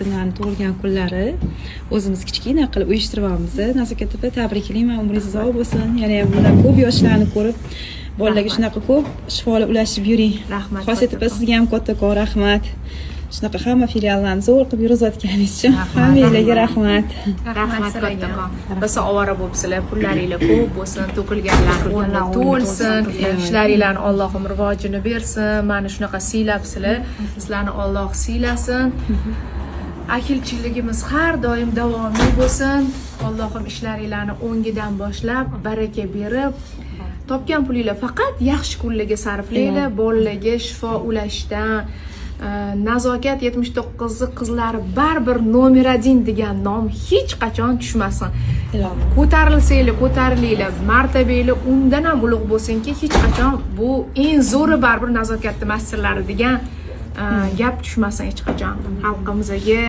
Tug'ilgan kunlari o'zimiz kichkina qilib uyushtiryapmiz. Nazokat opa, tabriklayman, umringiz uzoq bo'lsin. Yana ham bundan ko'p yoshlarni ko'rib, bolalarga shunaqa ko'p shifolar ulashib yuring. Rahmat. Xosiyat opa, sizga ham kattakon rahmat. Shunaqa hamma filiallarni zo'r qilib yurgizayotganingiz uchun hammangizga rahmat. Rahmat kattakon. Biz ovora bo'libsizlar, pullaringlar ko'p bo'lsin, to'kilganlar o'rni to'lsin, ishlaringlarni Allohim rivojini bersin. Mani shunaqa siylabsizlar, sizlarni Alloh siylasin. Akilchiligimiz har doim davomiy bo'lsin. Allohim ishlaringlarni o'ngidan boshlab baraka berib, topgan pulinglar faqat yaxshi kunlarga sarflanglar, bolalarga shifo ulashdan. Nazokat 79 qizlari baribir nomer 1 degan nom hech qachon tushmasin. Ko'tarilsanglar, ko'tarilinglar, martabanglar undan ham ulug' bo'lsinki, hech qachon bu eng zo'ri baribir nazokatni mas'ullari degan gap tushmasin hech qachon xalqimizga.